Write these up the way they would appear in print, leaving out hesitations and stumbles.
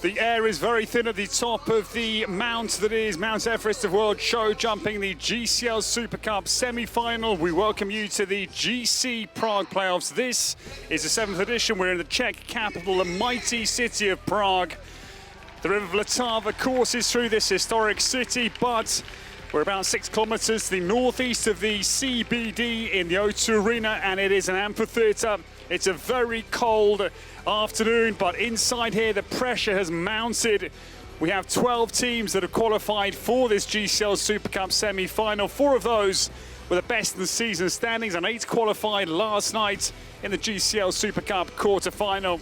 The air is very thin at the top of the mount that is Mount Everest of World Show Jumping, the GCL Super Cup semi-final. We welcome you to the GC Prague playoffs. This is the 7th edition. We're in the Czech capital, the mighty city of Prague. The River Vltava courses through this historic city, but we're about 6 kilometers to the northeast of the CBD in the O2 Arena, and it is an amphitheater. It's a very cold afternoon, but inside here the pressure has mounted. We have 12 teams that have qualified for this GCL Super Cup semi-final. 4 of those were the best in the season standings, and 8 qualified last night in the GCL Super Cup quarter-final.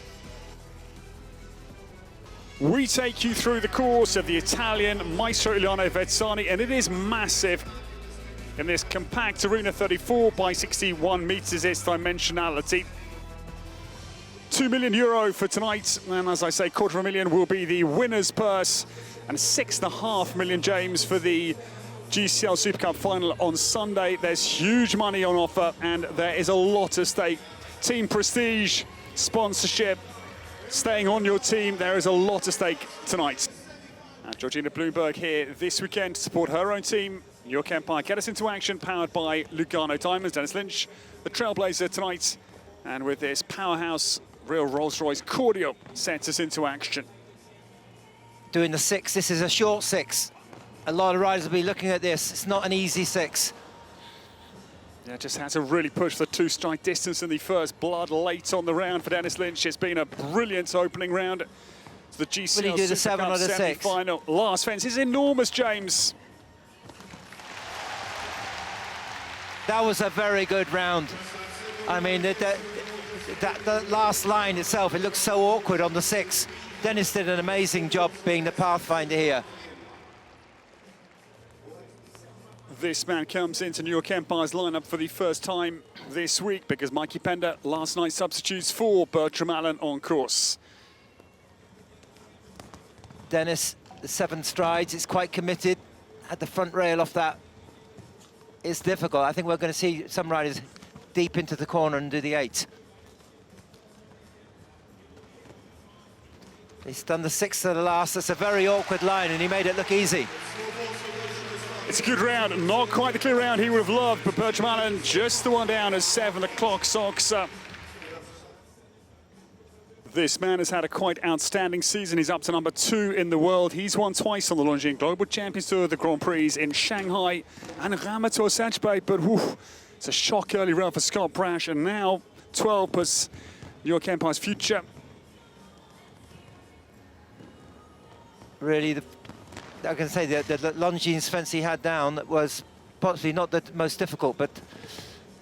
We take you through the course of the Italian Maestro Iuliano Vezzani, and it is massive. In this compact arena, 34 by 61 meters, its dimensionality. €2 million for tonight, and as I say, $250,000 will be the winner's purse, and $6.5 million, James, for the GCL Super Cup final on Sunday. There's huge money on offer, and there is a lot at stake. Team prestige, sponsorship, staying on your team, there is a lot at stake tonight. And Georgina Bloomberg here this weekend to support her own team, New York Empire. Get us into action, powered by Lugano Diamonds. Dennis Lynch, the trailblazer tonight, and with this powerhouse real Rolls-Royce Cordio sets us into action. Doing the 6, this is a short 6. A lot of riders will be looking at this. It's not an easy 6. Yeah, just had to really push the 2-strike distance in the first blood late on the round for Dennis Lynch. It's been a brilliant opening round to the GCL Will he do the Super 7 Cup or the 6? semi-final. Last fence is enormous, James. That was a very good round. I mean, the last line itself, it looks so awkward on the 6. Dennis did an amazing job being the pathfinder here. This man comes into New York Empire's lineup for the first time this week because Mikey Pender last night substitutes for Bertram Allen on course. Dennis, the 7 strides, it's quite committed. Had the front rail off that. It's difficult. I think we're going to see some riders deep into the corner and do the 8. He's done the 6 to the last. That's a very awkward line, and he made it look easy. It's a good round, not quite the clear round he would have loved, but Bertram Allen just the one down as 7 o'clock socks up. This man has had a quite outstanding season. He's up to number 2 in the world. He's won twice on the Longines Global Champions Tour, the Grand Prix in Shanghai and Ramator Sanchez, but whew, it's a shock early round for Scott Brash, and now 12 puts New York Empire's future. Really, I can say that the Longines fence he had down was possibly not the most difficult, but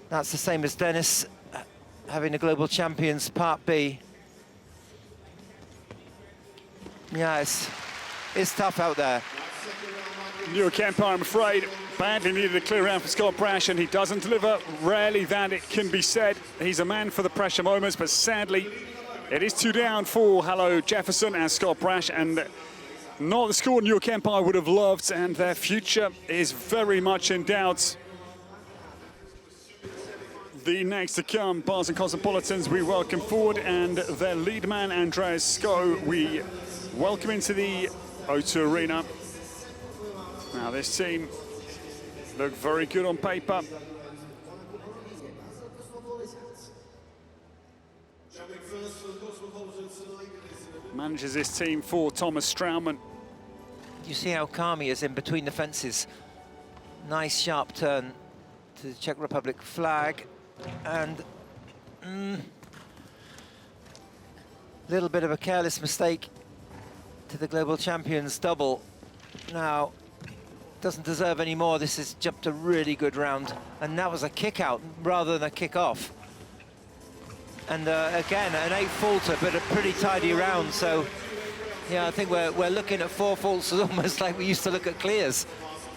that's the same as Dennis having the Global Champions Part B. Yeah, it's tough out there. New York Empire, I'm afraid, badly needed a clear round for Scott Brash, and he doesn't deliver. Rarely that it can be said. He's a man for the pressure moments, but sadly, it is 2 down for Hello Jefferson and Scott Brash, and not the score New York Empire would have loved, and their future is very much in doubt. The next to come, Basel Cosmopolitans, we welcome forward, and their lead man, Andreas Sko, we welcome into the O2 Arena. Now this team look very good on paper. Manages this team for Thomas Straumann. You see how calm he is in between the fences. Nice sharp turn to the Czech Republic flag, and little bit of a careless mistake to the Global Champions double. Now, doesn't deserve any more. This has jumped a really good round, and that was a kick out rather than a kick off. And again, an 8 faulter, but a pretty tidy round. So, yeah, I think we're looking at 4 faults almost like we used to look at clears.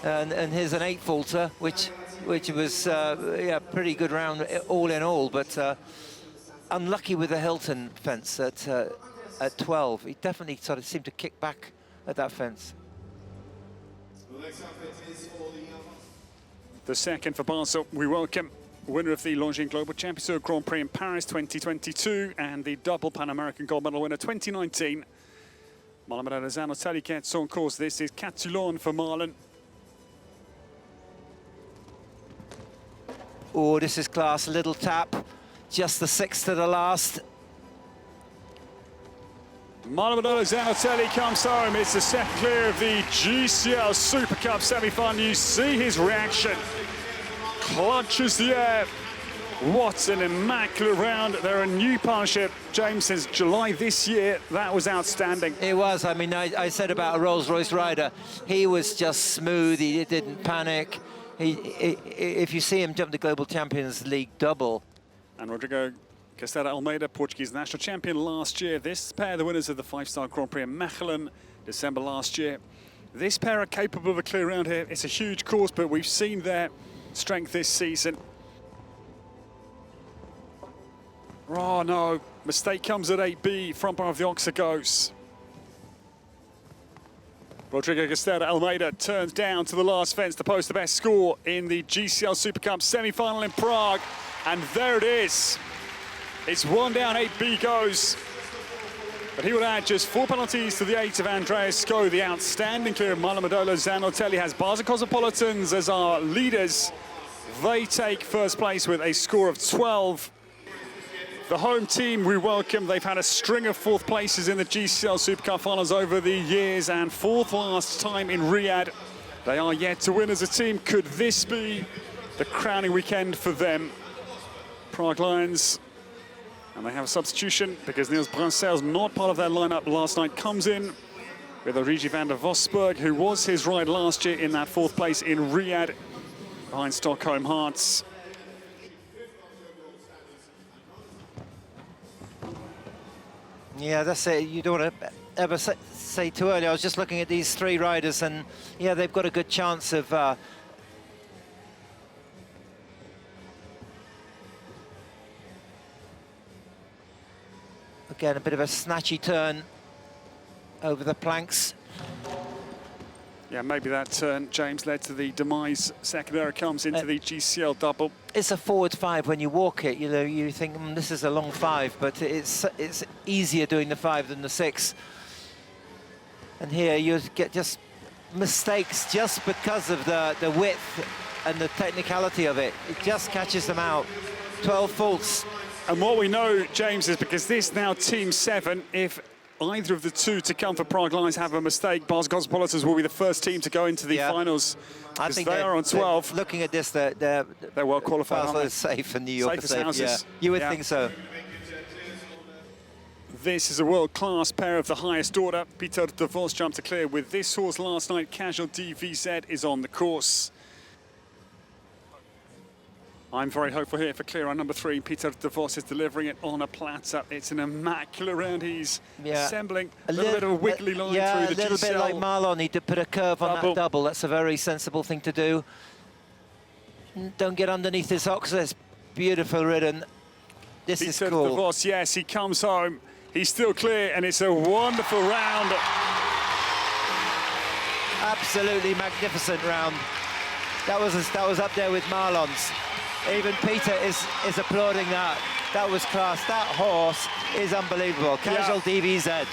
And here's an 8 faulter, which was yeah, pretty good round all in all. But unlucky with the Hilton fence at 12. He definitely sort of seemed to kick back at that fence. The second for Basel, we welcome winner of the Longines Global Champions Tour Grand Prix in Paris 2022 and the double Pan American gold medal winner 2019, Marlon Zanottelli gets on course. This is Catulon for Marlon. Oh, this is class. A little tap. Just the 6th to the last. Marlon Zanottelli comes home. It's the second clear of the GCL Super Cup semi-final. You see his reaction. Clutches the air. What an immaculate round. They're a new partnership, James, since July this year. That was outstanding. It was. I mean, I said about a Rolls-Royce rider, he was just smooth. He didn't panic. If you see him jump the Global Champions League double. And Rodrigo Castella Almeida, Portuguese national champion last year. This pair, the winners of the 5-star Grand Prix in Mechelen, December last year. This pair are capable of a clear round here. It's a huge course, but we've seen their strength this season. Oh no, mistake comes at 8B, front bar of the Oxa goes. Rodrigo Castella Almeida turns down to the last fence to post the best score in the GCL Super Cup semi-final in Prague. And there it is. It's 1 down, 8B goes. But he will add just 4 penalties to the 8 of Andreas Sko. The outstanding clear of Marlon Zanottelli has Basel Cosmopolitans as our leaders. They take first place with a score of 12. The home team we welcome. They've had a string of 4th places in the GCL Super Cup finals over the years, and 4th last time in Riyadh. They are yet to win as a team. Could this be the crowning weekend for them? Prague Lions, and they have a substitution because Niels Brunsel's not part of their lineup last night, comes in with Origi van der Vosberg, who was his ride last year in that 4th place in Riyadh behind Stockholm Hearts. Yeah, that's it. You don't want to ever say too early. I was just looking at these 3 riders, and yeah, they've got a good chance of again, a bit of a snatchy turn over the planks. Yeah, maybe that turn, James, led to the demise. Second error comes into the GCL double. It's a forward 5 when you walk it. You know, you think this is a long 5, but it's easier doing the 5 than the 6. And here you get just mistakes just because of the width and the technicality of it. It just catches them out. 12 faults. And what we know, James, is because this now team 7, if either of the 2 to come for Prague Lions have a mistake, Basel Cosmopolitans will be the first team to go into the finals. I think they are on 12. Looking at this, they're well qualified. Basel is safe and New York is safe. Yeah, you would think so. This is a world-class pair of the highest order. Peter de Vos jumped to clear with this horse last night. Casual DVZ is on the course. I'm very hopeful here for clear on number 3. Peter de Vos is delivering it on a platter. It's an immaculate round. He's assembling a little bit of a wiggly line through the GCL. Yeah, a little bit like Marlon. He did put a curve on that double. That's a very sensible thing to do. Don't get underneath this Oxa. It's beautiful ridden. This is cool. Peter de Vos, yes, he comes home. He's still clear, and it's a wonderful round. Absolutely magnificent round. That was up there with Marlon's. Even Peter is applauding that. That was class. That horse is unbelievable. Casual DVZ.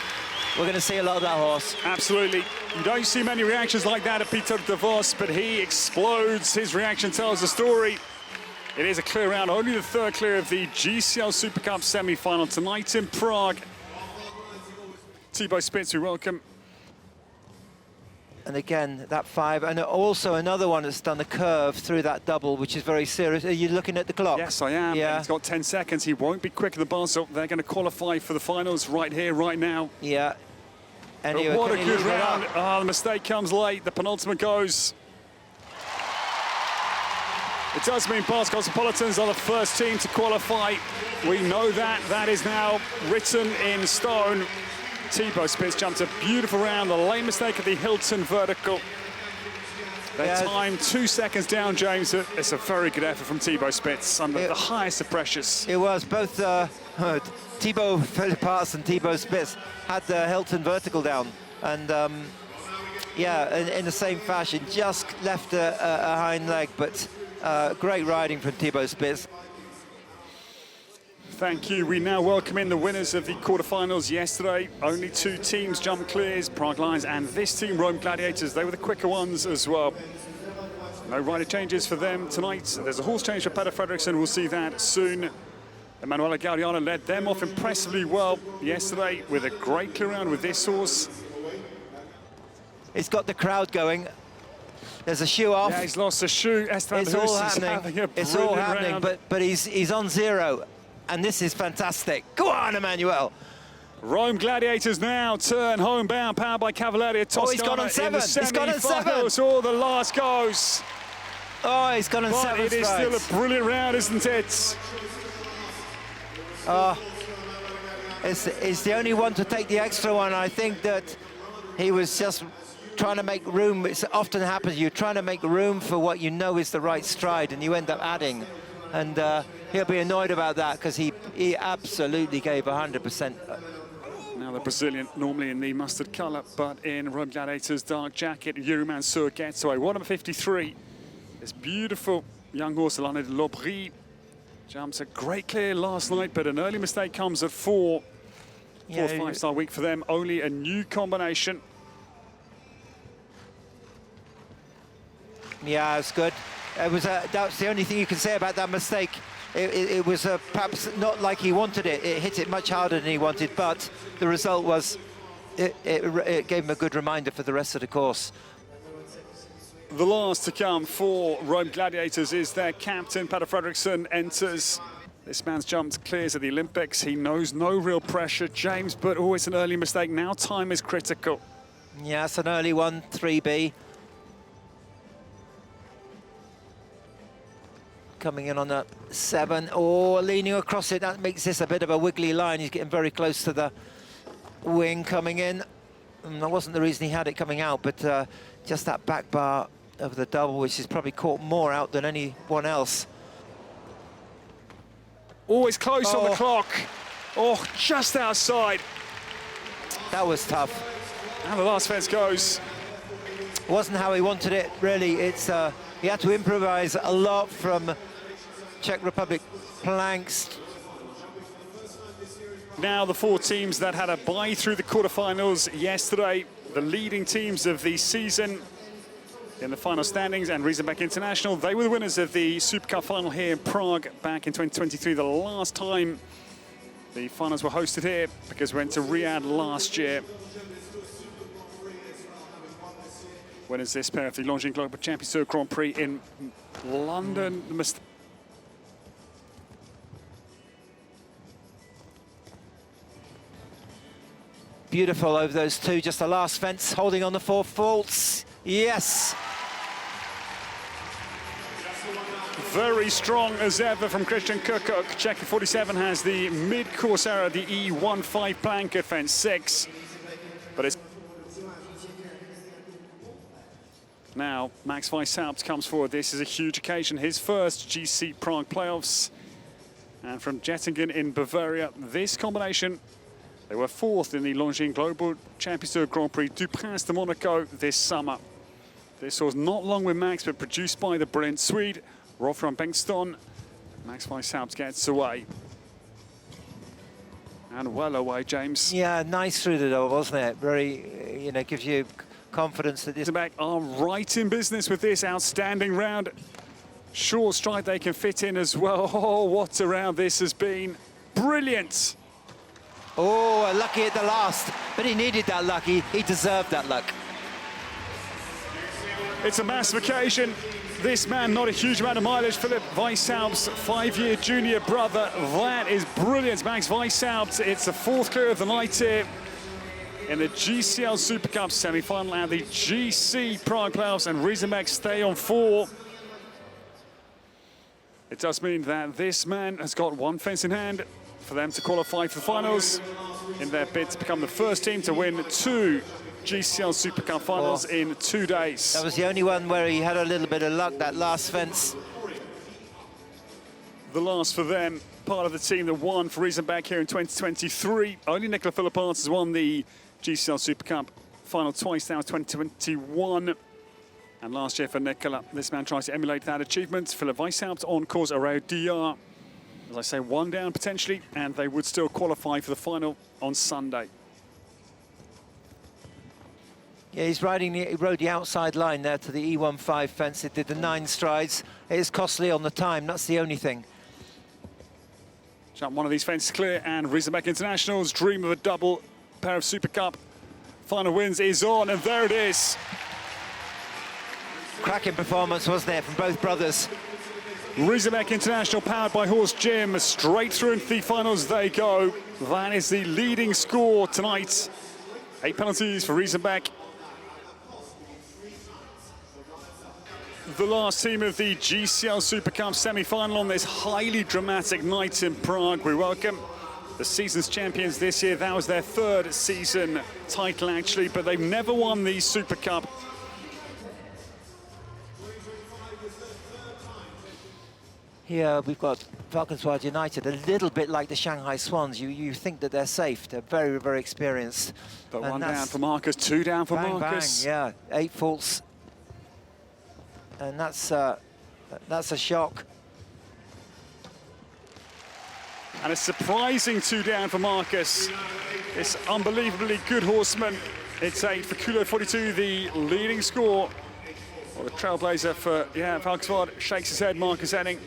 We're going to see a lot of that horse. Absolutely. You don't see many reactions like that at Peter de Vos, but he explodes. His reaction tells the story. It is a clear round, only the 3rd clear of the GCL Super Cup semi-final tonight in Prague. Thibaut Spitz, we welcome. And again, that 5, and also another one that's done a curve through that double, which is very serious. Are you looking at the clock? Yes, I am. Yeah. He's got 10 seconds. He won't be quicker than Basel. They're going to qualify for the finals right here, right now. Yeah. Anyway, what a good round. Oh, the mistake comes late. The penultimate goes. It does mean Basel Cosmopolitans are the first team to qualify. We know that. That is now written in stone. Thibaut Spitz jumped a beautiful round. The lane mistake at the Hilton vertical. Their time 2 seconds down, James. It's a very good effort from Thibaut Spitz under the highest of pressures. It was both Thibaut Philippart and Thibaut Spitz had the Hilton vertical down, and yeah, in the same fashion, just left a hind leg, but great riding from Thibaut Spitz. Thank you. We now welcome in the winners of the quarterfinals yesterday. Only 2 teams jumped clears, Prague Lions and this team, Rome Gladiators. They were the quicker ones as well. No rider changes for them tonight. There's a horse change for Peter Fredriksson. We'll see that soon. Emanuele Gaudiano led them off impressively well yesterday with a great clear round with this horse. He's got the crowd going. There's a shoe off. Yeah, he's lost a shoe. Esteban It's all Hus is happening. having a It's all brilliant happening, round. but he's on 0. And this is fantastic. Go on, Emmanuel. Rome Gladiators now turn homebound, powered by Cavalieri Toscana. Oh, he's gone on 7. In the He's gone on 7. semi-finals. Oh, the last goes. Oh, he's gone on But 7 it is strides. still a brilliant round, isn't it? It's the only one to take the extra one. I think that he was just trying to make room. It often happens, you're trying to make room for what you know is the right stride, and you end up adding. And he'll be annoyed about that, because he absolutely gave 100%. Now the Brazilian, normally in the mustard colour, but in Rome Gladiators' dark jacket, Yuri Mansour gets away. 1 number 53. This beautiful young horse, Alana de Lobry, jumps a great clear last night, but an early mistake comes at 4. Yeah, 4th 5-star week for them. Only a new combination. Yeah, it's good. That's the only thing you can say about that mistake. It was perhaps not like he wanted it. It hit it much harder than he wanted, but the result was, it gave him a good reminder for the rest of the course. The last to come for Rome Gladiators is their captain, Peter Fredriksson, enters. This man's jumped clears at the Olympics. He knows no real pressure, James, but always an early mistake. Now time is critical. Yeah, it's an early one, 3B. Coming in on a 7. Oh, leaning across it. That makes this a bit of a wiggly line. He's getting very close to the wing coming in. And that wasn't the reason he had it coming out, but just that back bar of the double, which has probably caught more out than anyone else. Always close on the clock. Oh, just outside. That was tough. And the last fence goes. Wasn't how he wanted it, really. It's he had to improvise a lot from Czech Republic planks. Now the 4 teams that had a bye through the quarterfinals yesterday, the leading teams of the season in the final standings, and Riesenbeck International, they were the winners of the Super Cup final here in Prague back in 2023, the last time the finals were hosted here, because we went to Riyadh last year. Winners this pair of the Longines Global Championship Grand Prix in London. Beautiful over those 2, just the last fence, holding on the 4 faults. Yes! Very strong as ever from Christian Kukuk. Czech 47 has the mid-course error, the E15 plank at fence 6. But it's now Max Weishaupt comes forward. This is a huge occasion, his first GC Prague playoffs. And from Jettingen in Bavaria, this combination, they were 4th in the Longines Global Championship Grand Prix du Prince de Monaco this summer. This was not long with Max, but produced by the brilliant Swede, Rolf-Jan Bengtsson. Max Weishaupt gets away. And well away, James. Yeah, nice through the double, wasn't it? Very, you know, gives you confidence that this... Riesenbeck are right in business with this outstanding round. Short stride they can fit in as well. Oh, what a round this has been. Brilliant. Oh, lucky at the last, but he needed that luck. He deserved that luck. It's a massive occasion. This man, not a huge amount of mileage. Philipp Weishaupt's 5-year junior brother. That is brilliant. Max Weishaupt, it's the 4th clear of the night here in the GCL Super Cup semi-final and the GC Prague playoffs, and Riesenbeck stay on 4. It does mean that this man has got 1 fence in hand for them to qualify for the finals in their bid to become the first team to win 2 GCL Super Cup finals in 2 days. That was the only one where he had a little bit of luck, that last fence. The last for them, part of the team that won for Riesenbeck here in 2023. Only Nicola Philippons has won the GCL Super Cup final twice now, 2021. And last year for Nicola, this man tries to emulate that achievement. Philipp Weishaupt on course Arau DR. As I say, one down potentially, and they would still qualify for the final on Sunday. Yeah, he rode the outside line there to the E15 fence. It did the 9 strides. It is costly on the time, that's the only thing. Jump one of these fences clear, and Riesenbeck International's dream of a double pair of Super Cup final wins is on, and there it is. Cracking performance, wasn't it, from both brothers? Riesenbeck International, powered by Horse Gym, straight through into the finals they go. That is the leading score tonight. 8 penalties for Riesenbeck. The last team of the GCL Super Cup semi-final on this highly dramatic night in Prague. We welcome the season's champions this year. That was their 3rd season title, actually, but they've never won the Super Cup. Here we've got Valkenswaard United, a little bit like the Shanghai Swans. You think that they're safe. They're very, very experienced. But one down for Marcus, 2 down for Marcus. Bang, yeah, 8 faults. And that's a shock. And a surprising 2 down for Marcus. This unbelievably good horseman. It's 8 for Kulo 42, the leading score. Well, the trailblazer for, Valkenswaard shakes his head, Marcus Henning.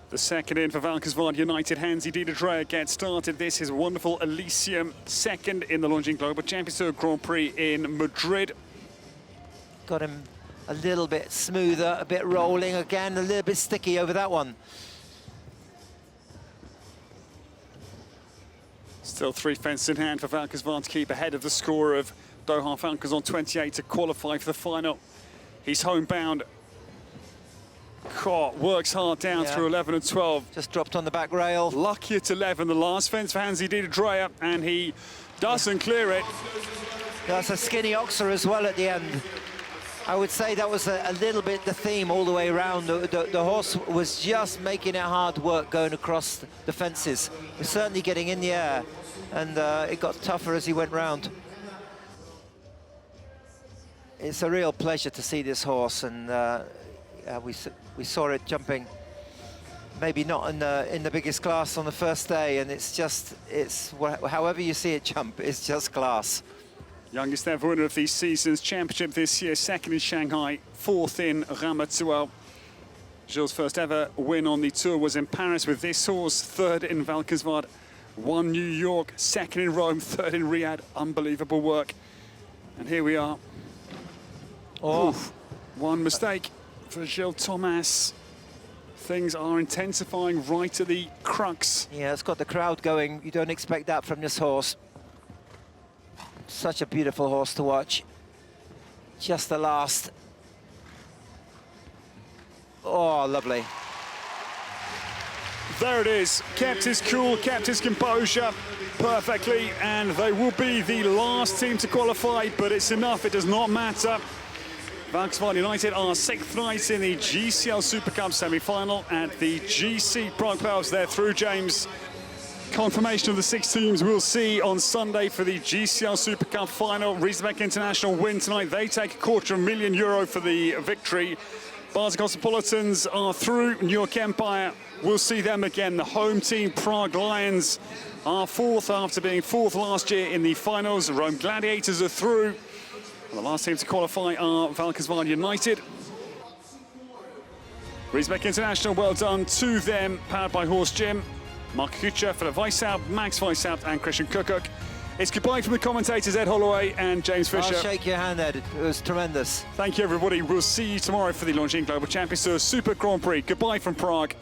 The second in for Valkenswaard United, Hansi Dieter gets started. This is wonderful Elysium, second in the Longines Global Championship Grand Prix in Madrid. Got him a little bit smoother, a bit rolling again, a little bit sticky over that one. Still 3 fences in hand for Valkenswaard to keep ahead of the score of Doha Falcons on 28 to qualify for the final. He's homebound. Works hard down through 11 and 12. Just dropped on the back rail. Lucky at 11, the last fence for Hansi Dieter, and he doesn't clear it. That's a skinny oxer as well at the end. I would say that was a little bit the theme all the way around. The horse was just making it hard work going across the fences. It was certainly getting in the air, and it got tougher as he went round. It's a real pleasure to see this horse, and we saw it jumping, maybe not in the biggest class on the first day, and it's however you see it jump, it's just class. Youngest ever winner of the season's championship this year, 2nd in Shanghai, 4th in Ramatuelle. Gilles' first ever win on the tour was in Paris with this horse, 3rd in Valkenswaard, 1 New York, 2nd in Rome, 3rd in Riyadh. Unbelievable work. And here we are. Oof. One mistake for Gilles Thomas. Things are intensifying right at the crux. Yeah, it's got the crowd going. You don't expect that from this horse. Such a beautiful horse to watch. Just the last. Oh, lovely. There it is. Kept his cool, kept his composure perfectly, and they will be the last team to qualify, but it's enough. It does not matter. Valkenswaard United are 6th night in the GCL Super Cup semi-final at the GC Prague playoffs. They're through, James. Confirmation of the 6 teams we'll see on Sunday for the GCL Super Cup final. Riesenbeck International win tonight. They take €250,000 for the victory. Basel Cosmopolitans are through. New York Empire, we'll see them again. The home team, Prague Lions, are 4th after being 4th last year in the finals. Rome Gladiators are through. And the last team to qualify are Valkenswaard United. Riesenbeck International, well done to them, powered by Horse Gym. Mark Kucher, Philip Weishaupt, Max Weishaupt and Christian Kukuk. It's goodbye from the commentators Ed Holloway and James Fisher. I'll shake your hand, Ed. It was tremendous. Thank you, everybody. We'll see you tomorrow for the Longines Global Championship Super Grand Prix. Goodbye from Prague.